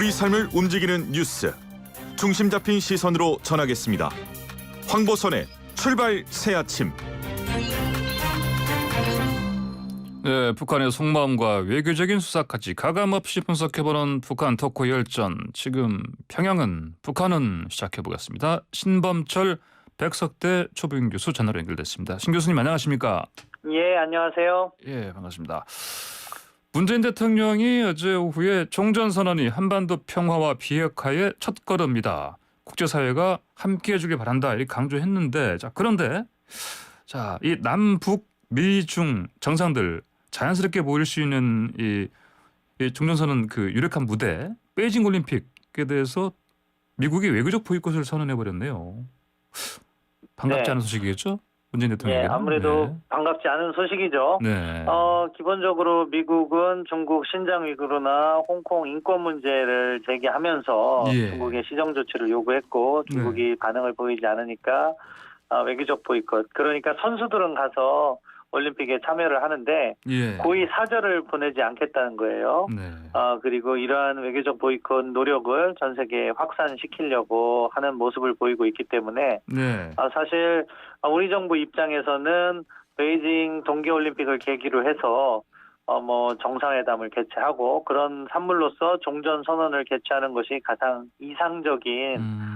우리 삶을 움직이는 뉴스, 중심 잡힌 시선으로 전하겠습니다. 황보선의 출발 새아침. 네, 북한의 속마음과 외교적인 수사까지 가감없이 분석해보는 북한 토크 열전. 지금 평양은, 북한은 시작해보겠습니다. 신범철 백석대 초빙 교수 전화로 연결됐습니다. 신 교수님 안녕하십니까? 예, 안녕하세요. 예, 반갑습니다. 문재인 대통령이 어제 오후에 종전선언이 한반도 평화와 비핵화의 첫걸음이다. 국제사회가 함께해 주길 바란다. 이렇게 강조했는데, 자, 그런데 이 남북 미중 정상들 자연스럽게 모일 수 있는 이 종전선언 그 유력한 무대 베이징 올림픽에 대해서 미국이 외교적 보이콧을 선언해 버렸네요. 반갑지 네. 않은 소식이겠죠? 문재인 대통령에게. 예, 아무래도 반갑지 않은 소식이죠. 네. 기본적으로 미국은 중국 신장 위구르나 홍콩 인권 문제를 제기하면서 예. 중국의 시정 조치를 요구했고 중국이 반응을 보이지 않으니까 외교적 보이콧. 그러니까 선수들은 가서 올림픽에 참여를 하는데 예. 고의 사절을 보내지 않겠다는 거예요. 네. 그리고 이러한 외교적 보이콧 노력을 전 세계에 확산시키려고 하는 모습을 보이고 있기 때문에 네. 사실 우리 정부 입장에서는 베이징 동계올림픽을 계기로 해서 정상회담을 개최하고 그런 산물로서 종전선언을 개최하는 것이 가장 이상적인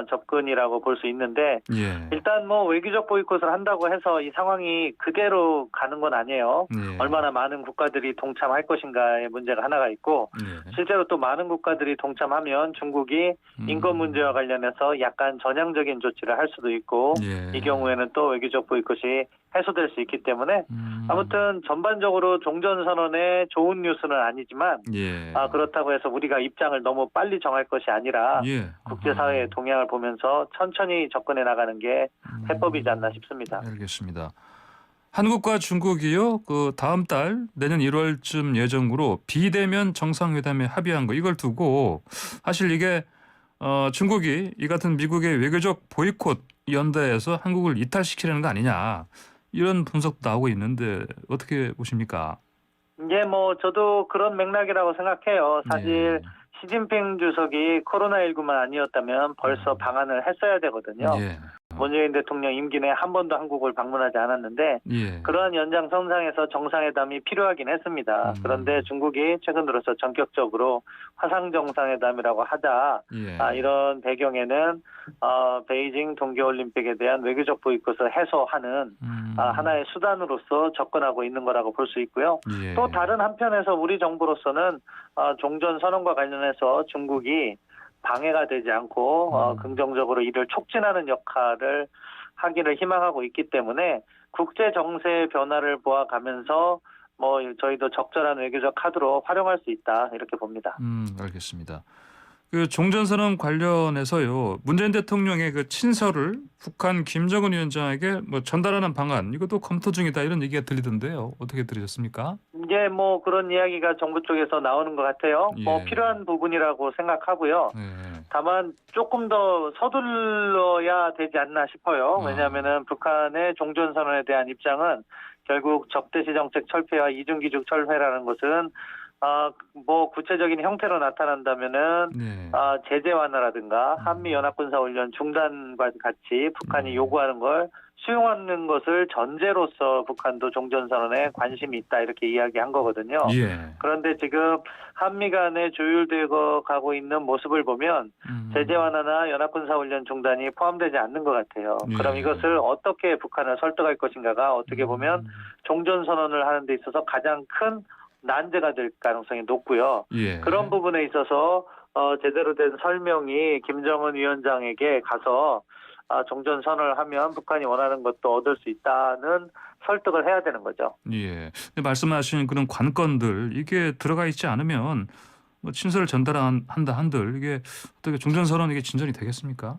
접근이라고 볼 수 있는데 예. 일단 외교적 보이콧을 한다고 해서 이 상황이 그대로 가는 건 아니에요. 네. 얼마나 많은 국가들이 동참할 것인가의 문제가 하나가 있고 네. 실제로 또 많은 국가들이 동참하면 중국이 인권 문제와 관련해서 약간 전향적인 조치를 할 수도 있고 예. 이 경우에는 또 외교적 보이콧이 해소될 수 있기 때문에 아무튼 전반적으로 종전선언의 좋은 뉴스는 아니지만 예. 그렇다고 해서 우리가 입장을 너무 빨리 정할 것이 아니라 예. 국제사회의 동향을 보면서 천천히 접근해 나가는 게 해법이지 않나 싶습니다. 알겠습니다. 한국과 중국이요, 그 다음 달 내년 1월쯤 예정으로 비대면 정상회담에 합의한 거 이걸 두고 사실 이게 중국이 이 같은 미국의 외교적 보이콧 연대에서 한국을 이탈시키려는 거 아니냐 이런 분석도 나오고 있는데 어떻게 보십니까? 예, 저도 그런 맥락이라고 생각해요. 사실 시진핑 주석이 코로나19만 아니었다면 벌써 방한을 했어야 되거든요. 예. 문재인 대통령 임기 내에 한 번도 한국을 방문하지 않았는데 예. 그러한 연장선상에서 정상회담이 필요하긴 했습니다. 그런데 중국이 최근 들어서 전격적으로 화상정상회담이라고 하자 예. 이런 배경에는 베이징 동계올림픽에 대한 외교적 보이콧을 해소하는 하나의 수단으로서 접근하고 있는 거라고 볼 수 있고요. 예. 또 다른 한편에서 우리 정부로서는 종전선언과 관련해서 중국이 방해가 되지 않고 긍정적으로 이를 촉진하는 역할을 하기를 희망하고 있기 때문에 국제 정세의 변화를 보아가면서 저희도 적절한 외교적 카드로 활용할 수 있다 이렇게 봅니다. 알겠습니다. 그 종전선언 관련해서요, 문재인 대통령의 그 친서를 북한 김정은 위원장에게 전달하는 방안 이것도 검토 중이다 이런 얘기가 들리던데요. 어떻게 들으셨습니까? 이제 그런 이야기가 정부 쪽에서 나오는 것 같아요. 예. 필요한 부분이라고 생각하고요. 네. 다만 조금 더 서둘러야 되지 않나 싶어요. 왜냐하면은 북한의 종전선언에 대한 입장은 결국 적대시 정책 철폐와 이중기죽 철회라는 것은 구체적인 형태로 나타난다면은 네. 제재 완화라든가 한미 연합군사훈련 중단과 같이 북한이 요구하는 걸 수용하는 것을 전제로서 북한도 종전선언에 관심이 있다 이렇게 이야기한 거거든요. 예. 그런데 지금 한미 간에 조율되고 가고 있는 모습을 보면 제재 완화나 연합군사훈련 중단이 포함되지 않는 것 같아요. 예. 그럼 이것을 어떻게 북한을 설득할 것인가가 어떻게 보면 종전선언을 하는 데 있어서 가장 큰 난제가 될 가능성이 높고요. 예. 그런 부분에 있어서 제대로 된 설명이 김정은 위원장에게 가서 종전선언을 하면 북한이 원하는 것도 얻을 수 있다는 설득을 해야 되는 거죠. 예. 근데 말씀하신 그런 관건들 이게 들어가 있지 않으면 친서를 전달한다 한들 이게 어떻게 종전선언 이게 진전이 되겠습니까?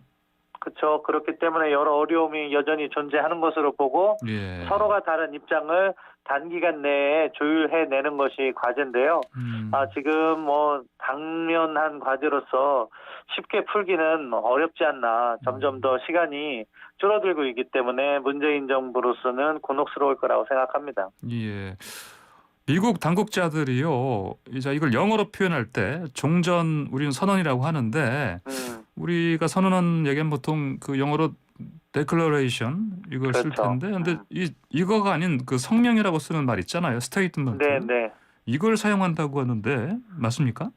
그렇죠. 그렇기 때문에 여러 어려움이 여전히 존재하는 것으로 보고 예. 서로가 다른 입장을 단기간 내에 조율해내는 것이 과제인데요. 지금 당면한 과제로서 쉽게 풀기는 어렵지 않나. 점점 더 시간이 줄어들고 있기 때문에 문재인 정부로서는 곤혹스러울 거라고 생각합니다. 예. 미국 당국자들이요, 이제 이걸 영어로 표현할 때 종전 우리는 선언이라고 하는데 우리가 선언한 얘기는 보통 그 영어로 declaration 이걸 쓸 그렇죠. 텐데, 근데 이거가 아닌 그 성명이라고 쓰는 말 있잖아요, 스테이트먼트. 네. 이걸 사용한다고 하는데 맞습니까?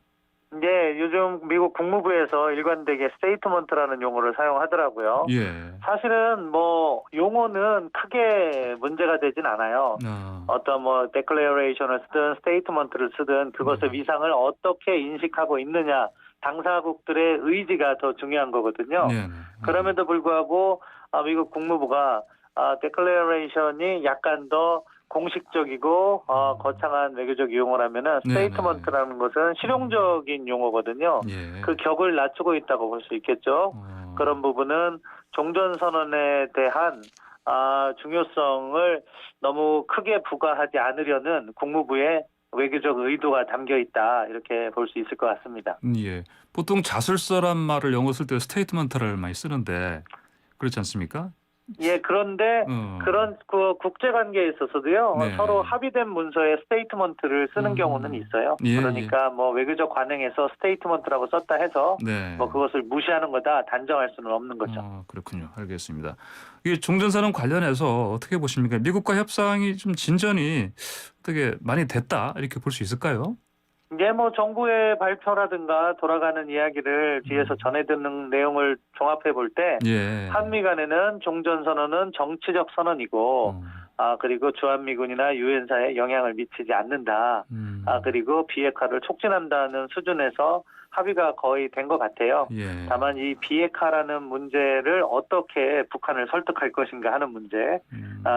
네, 요즘 미국 국무부에서 일관되게 스테이트먼트라는 용어를 사용하더라고요. 예. 사실은 뭐 용어는 크게 문제가 되진 않아요. 어떤 뭐 declaration을 쓰든 스테이트먼트를 쓰든 그것의 위상을 어떻게 인식하고 있느냐, 당사국들의 의지가 더 중요한 거거든요. 네. 그럼에도 불구하고 미국 국무부가 declaration이 약간 더 공식적이고 거창한 외교적 용어라면은 스테이트먼트라는 것은 실용적인 용어거든요. 예. 그 격을 낮추고 있다고 볼 수 있겠죠. 그런 부분은 종전선언에 대한 중요성을 너무 크게 부과하지 않으려는 국무부의 외교적 의도가 담겨 있다, 이렇게 볼 수 있을 것 같습니다. 예. 보통 자술서란 말을 영어 쓸 때 스테이트먼트를 많이 쓰는데 그렇지 않습니까? 예, 그런데 그런 그 국제 관계에 있어서도요, 네. 서로 합의된 문서에 스테이트먼트를 쓰는 경우는 있어요. 예, 그러니까 뭐 외교적 관행에서 스테이트먼트라고 썼다 해서 네. 뭐 그것을 무시하는 거다 단정할 수는 없는 거죠. 그렇군요. 알겠습니다. 이 종전선언 관련해서 어떻게 보십니까? 미국과 협상이 좀 진전이 어떻게 많이 됐다 이렇게 볼 수 있을까요? 이제 뭐 정부의 발표라든가 돌아가는 이야기를 뒤에서 전해 듣는 내용을 종합해 볼 때 예. 한미 간에는 종전선언은 정치적 선언이고 그리고 주한미군이나 유엔사에 영향을 미치지 않는다. 그리고 비핵화를 촉진한다는 수준에서 합의가 거의 된 것 같아요. 예. 다만 이 비핵화라는 문제를 어떻게 북한을 설득할 것인가 하는 문제,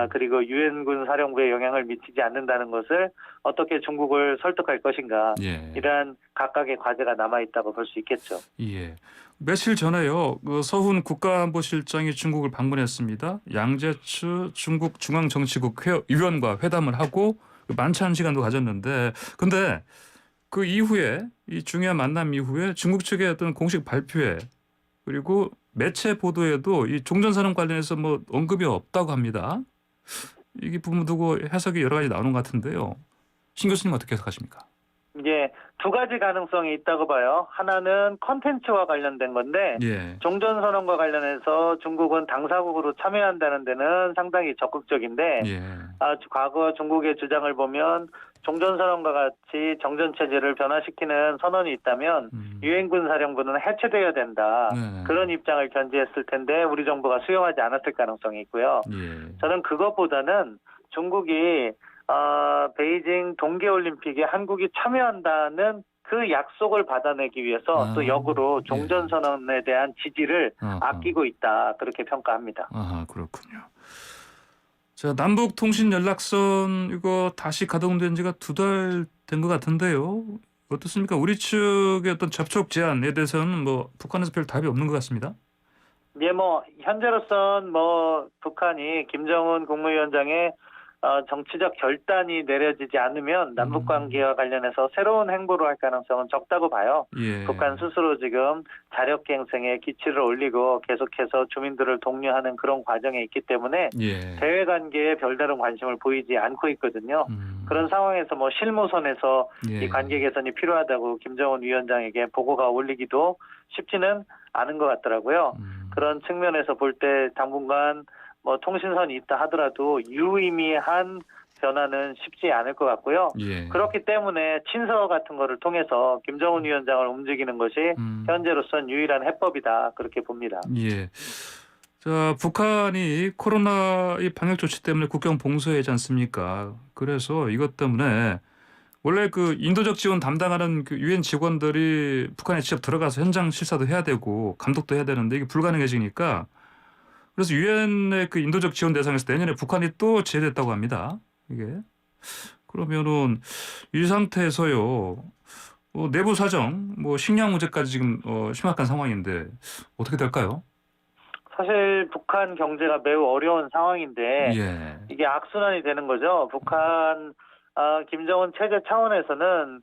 그리고 유엔군 사령부에 영향을 미치지 않는다는 것을 어떻게 중국을 설득할 것인가, 예. 이러한 각각의 과제가 남아있다고 볼 수 있겠죠. 예. 며칠 전에요, 그 서훈 국가안보실장이 중국을 방문했습니다. 양재추 중국 중앙정치국 위원과 회담을 하고 만찬 시간도 가졌는데, 근데 그 이후에 이 중요한 만남 이후에 중국 측의 어떤 공식 발표에 그리고 매체 보도에도 이 종전선언 관련해서 뭐 언급이 없다고 합니다. 이 부분 두고 해석이 여러 가지 나오는 것 같은데요. 신 교수님 어떻게 해석하십니까? 이게 두 가지 가능성이 있다고 봐요. 하나는 컨텐츠와 관련된 건데 예. 종전선언과 관련해서 중국은 당사국으로 참여한다는 데는 상당히 적극적인데 예. 과거 중국의 주장을 보면 종전선언과 같이 정전체제를 변화시키는 선언이 있다면 유엔군 사령부는 해체되어야 된다. 네. 그런 입장을 견지했을 텐데 우리 정부가 수용하지 않았을 가능성이 있고요. 예. 저는 그것보다는 중국이 베이징 동계올림픽에 한국이 참여한다는 그 약속을 받아내기 위해서 또 역으로 종전선언에 대한 지지를 아끼고 있다, 그렇게 평가합니다. 그렇군요. 자, 남북 통신 연락선 이거 다시 가동된 지가 2달 된 것 같은데요. 어떻습니까? 우리 측의 어떤 접촉 제한에 대해서는 뭐 북한에서 별 답이 없는 것 같습니다. 예, 뭐 현재로선 뭐 북한이 김정은 국무위원장의 정치적 결단이 내려지지 않으면 남북 관계와 관련해서 새로운 행보를 할 가능성은 적다고 봐요. 예. 북한 스스로 지금 자력갱생에 기치를 올리고 계속해서 주민들을 독려하는 그런 과정에 있기 때문에 예. 대외 관계에 별다른 관심을 보이지 않고 있거든요. 그런 상황에서 뭐 실무선에서 예. 이 관계 개선이 필요하다고 김정은 위원장에게 보고가 올리기도 쉽지는 않은 것 같더라고요. 그런 측면에서 볼 때 당분간 뭐 통신선이 있다 하더라도 유의미한 변화는 쉽지 않을 것 같고요. 예. 그렇기 때문에 친서 같은 거를 통해서 김정은 위원장을 움직이는 것이 현재로선 유일한 해법이다, 그렇게 봅니다. 예. 자, 북한이 코로나 이 방역 조치 때문에 국경 봉쇄하지 않습니까? 그래서 이것 때문에 원래 그 인도적 지원 담당하는 그 유엔 직원들이 북한에 직접 들어가서 현장 실사도 해야 되고 감독도 해야 되는데 이게 불가능해지니까, 그래서 유엔의 그 인도적 지원 대상에서 내년에 북한이 또 제외됐다고 합니다. 이게 그러면은 이 상태에서요, 내부 사정, 뭐 식량 문제까지 지금 심각한 상황인데 어떻게 될까요? 사실 북한 경제가 매우 어려운 상황인데 예. 이게 악순환이 되는 거죠. 북한 김정은 체제 차원에서는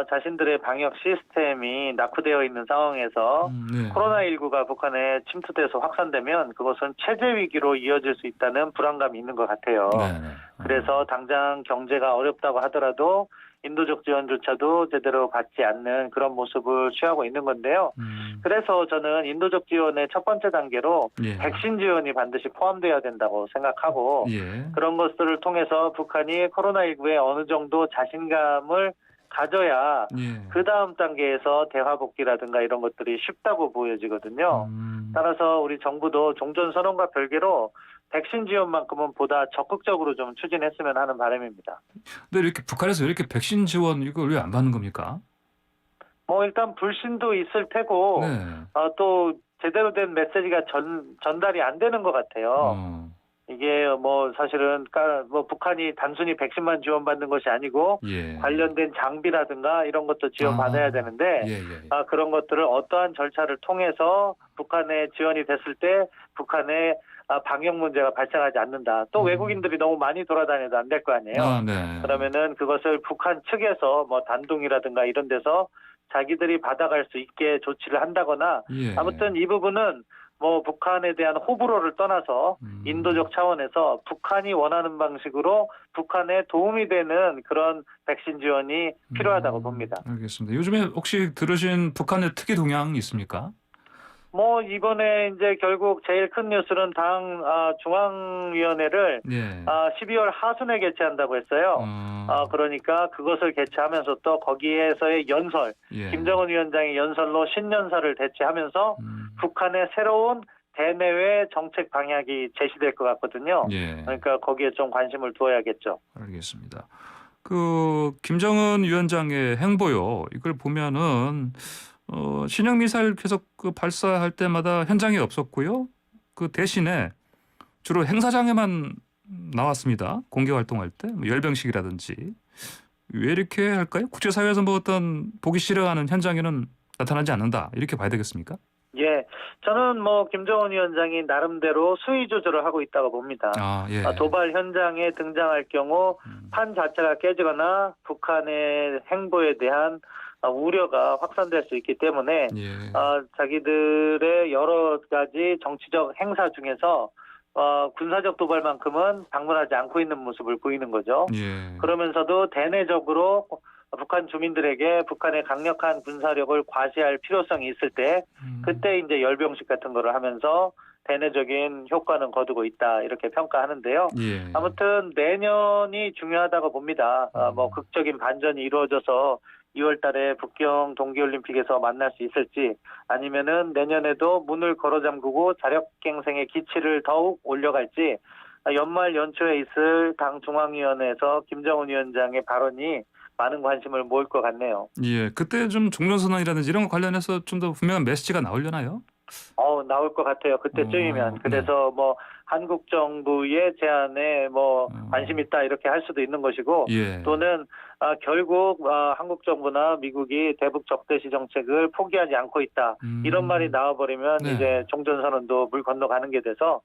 자신들의 방역 시스템이 낙후되어 있는 상황에서 네. 코로나19가 북한에 침투돼서 확산되면 그것은 체제 위기로 이어질 수 있다는 불안감이 있는 것 같아요. 네. 네. 그래서 당장 경제가 어렵다고 하더라도 인도적 지원조차도 제대로 받지 않는 그런 모습을 취하고 있는 건데요. 그래서 저는 인도적 지원의 첫 번째 단계로 예. 백신 지원이 반드시 포함되어야 된다고 생각하고 예. 그런 것들을 통해서 북한이 코로나19에 어느 정도 자신감을 가져야 예. 그 다음 단계에서 대화 복귀라든가 이런 것들이 쉽다고 보여지거든요. 따라서 우리 정부도 종전선언과 별개로 백신 지원만큼은 보다 적극적으로 좀 추진했으면 하는 바람입니다. 근데 이렇게 북한에서 이렇게 백신 지원 이걸 왜 안 받는 겁니까? 뭐 일단 불신도 있을 테고 네. 또 제대로 된 메시지가 전달이 안 되는 것 같아요. 이게 뭐 사실은 뭐 북한이 단순히 백신만 지원받는 것이 아니고 예. 관련된 장비라든가 이런 것도 지원받아야 되는데 예. 그런 것들을 어떠한 절차를 통해서 북한에 지원이 됐을 때 북한의 방역 문제가 발생하지 않는다. 또 외국인들이 너무 많이 돌아다녀도 안 될 거 아니에요. 네. 그러면은 그것을 북한 측에서 뭐 단둥이라든가 이런 데서 자기들이 받아갈 수 있게 조치를 한다거나 예. 아무튼 이 부분은 뭐 북한에 대한 호불호를 떠나서 인도적 차원에서 북한이 원하는 방식으로 북한에 도움이 되는 그런 백신 지원이 필요하다고 봅니다. 알겠습니다. 요즘에 혹시 들으신 북한의 특이 동향 있습니까? 뭐 이번에 이제 결국 제일 큰 뉴스는 당 중앙위원회를 예. 12월 하순에 개최한다고 했어요. 그러니까 그것을 개최하면서 또 거기에서의 연설, 예. 김정은 위원장의 연설로 신년사를 대체하면서 북한의 새로운 대내외 정책 방향이 제시될 것 같거든요. 예. 그러니까 거기에 좀 관심을 두어야겠죠. 알겠습니다. 그 김정은 위원장의 행보요. 이걸 보면은 신형 미사일 계속 그 발사할 때마다 현장에 없었고요. 그 대신에 주로 행사장에만 나왔습니다. 공개 활동할 때 뭐 열병식이라든지 왜 이렇게 할까요? 국제사회에서 뭐 어떤 보기 싫어하는 현장에는 나타나지 않는다 이렇게 봐야 되겠습니까? 예, 저는 뭐 김정은 위원장이 나름대로 수위 조절을 하고 있다고 봅니다. 예. 도발 현장에 등장할 경우 판 자체가 깨지거나 북한의 행보에 대한 우려가 확산될 수 있기 때문에 예. 자기들의 여러 가지 정치적 행사 중에서 군사적 도발만큼은 방문하지 않고 있는 모습을 보이는 거죠. 예. 그러면서도 대내적으로 북한 주민들에게 북한의 강력한 군사력을 과시할 필요성이 있을 때 그때 이제 열병식 같은 거를 하면서 대내적인 효과는 거두고 있다 이렇게 평가하는데요. 예. 아무튼 내년이 중요하다고 봅니다. 뭐 극적인 반전이 이루어져서 2월 달에 북경 동계올림픽에서 만날 수 있을지 아니면은 내년에도 문을 걸어 잠그고 자력갱생의 기치를 더욱 올려갈지 연말 연초에 있을 당 중앙위원회에서 김정은 위원장의 발언이 많은 관심을 모을 것 같네요. 예. 그때 좀 종전선언이라든지 이런 거 관련해서 좀 더 분명한 메시지가 나오려나요? 나올 것 같아요. 그때쯤이면. 그래서 뭐 한국 정부의 제안에 뭐 관심 있다 이렇게 할 수도 있는 것이고 예. 또는 결국 한국 정부나 미국이 대북 적대시 정책을 포기하지 않고 있다 이런 말이 나와버리면 네. 이제 종전선언도 물 건너가는 게 돼서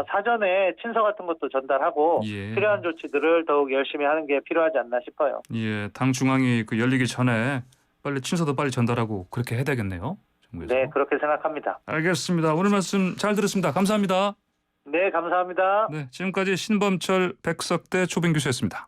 사전에 친서 같은 것도 전달하고 예. 필요한 조치들을 더욱 열심히 하는 게 필요하지 않나 싶어요. 예. 당 중앙이 그 열리기 전에 빨리 친서도 빨리 전달하고 그렇게 해야 되겠네요. 정부에서. 네, 그렇게 생각합니다. 알겠습니다. 오늘 말씀 잘 들었습니다. 감사합니다. 네, 감사합니다. 네, 지금까지 신범철 백석대 초빙 교수였습니다.